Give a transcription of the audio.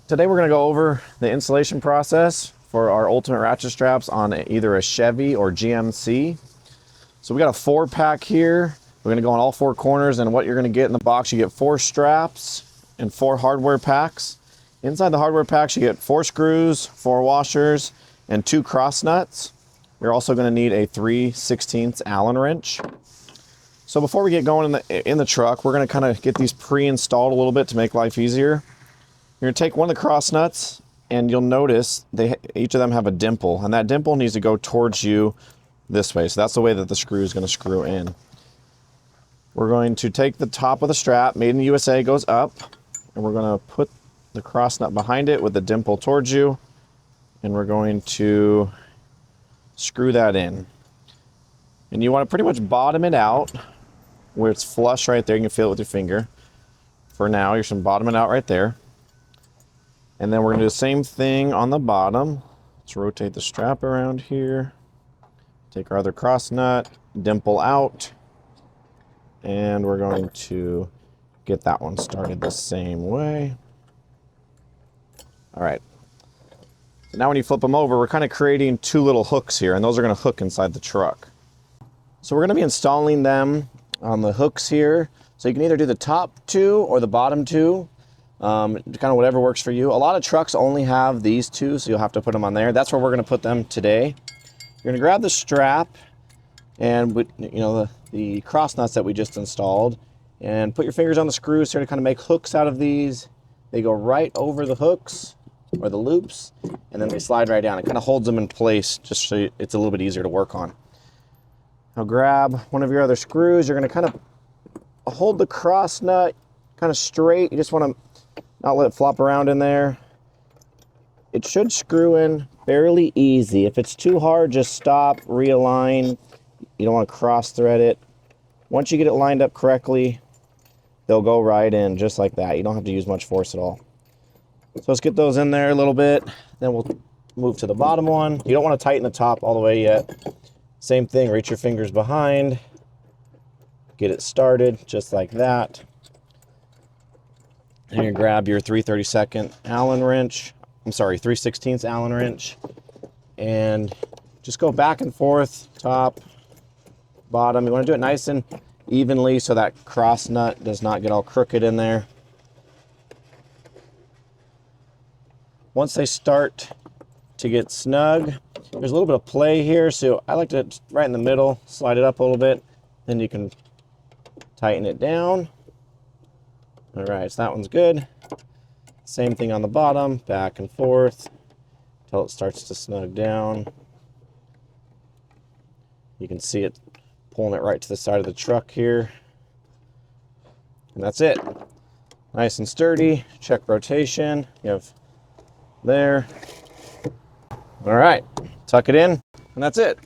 Today we're going to go over the installation process for our ultimate ratchet straps on either a Chevy or GMC. So we got a 4-pack here. We're going to go on all 4 corners, and what you're going to get in the box, you get 4 straps and 4 hardware packs. Inside the hardware packs you get 4 screws, 4 washers, and 2 cross nuts. You're also going to need a 3/16 Allen wrench. So before we get going in the truck, we're going to kind of get these pre-installed a little bit to make life easier. You're going to take one of the cross nuts, and you'll notice each of them have a dimple, and that dimple needs to go towards you this way. So that's the way that the screw is going to screw in. We're going to take the top of the strap, made in the USA, goes up, and we're going to put the cross nut behind it with the dimple towards you, and we're going to screw that in. And you want to pretty much bottom it out where it's flush right there. You can feel it with your finger. For now, you're just going to bottom it out right there. And then we're going to do the same thing on the bottom. Let's rotate the strap around here. Take our other cross nut, dimple out, and we're going to get that one started the same way. All right. So now when you flip them over, we're kind of creating 2 little hooks here, and those are going to hook inside the truck. So we're going to be installing them on the hooks here. So you can either do the top 2 or the bottom 2. Kind of whatever works for you. A lot of trucks only have these 2, so you'll have to put them on there. That's where we're going to put them today. You're going to grab the strap and the cross nuts that we just installed, and put your fingers on the screws here to kind of make hooks out of these. They go right over the hooks or the loops, and then they slide right down. It kind of holds them in place just so it's a little bit easier to work on. Now grab one of your other screws. You're going to kind of hold the cross nut kind of straight. You just want to not let it flop around in there. It should screw in fairly easy. If it's too hard, just stop, realign. You don't want to cross thread it. Once you get it lined up correctly, they'll go right in just like that. You don't have to use much force at all. So let's get those in there a little bit. Then we'll move to the bottom one. You don't want to tighten the top all the way yet. Same thing, reach your fingers behind. Get it started just like that. And you grab your 3/32 Allen wrench. I'm sorry, 3/16 Allen wrench. And just go back and forth, top, bottom. You want to do it nice and evenly so that cross nut does not get all crooked in there. Once they start to get snug, there's a little bit of play here, so I like to right in the middle, slide it up a little bit, then you can tighten it down. All right, so that one's good. Same thing on the bottom, back and forth until it starts to snug down. You can see it pulling it right to the side of the truck here. And that's it. Nice and sturdy. Check rotation. You have there. All right, tuck it in, and that's it.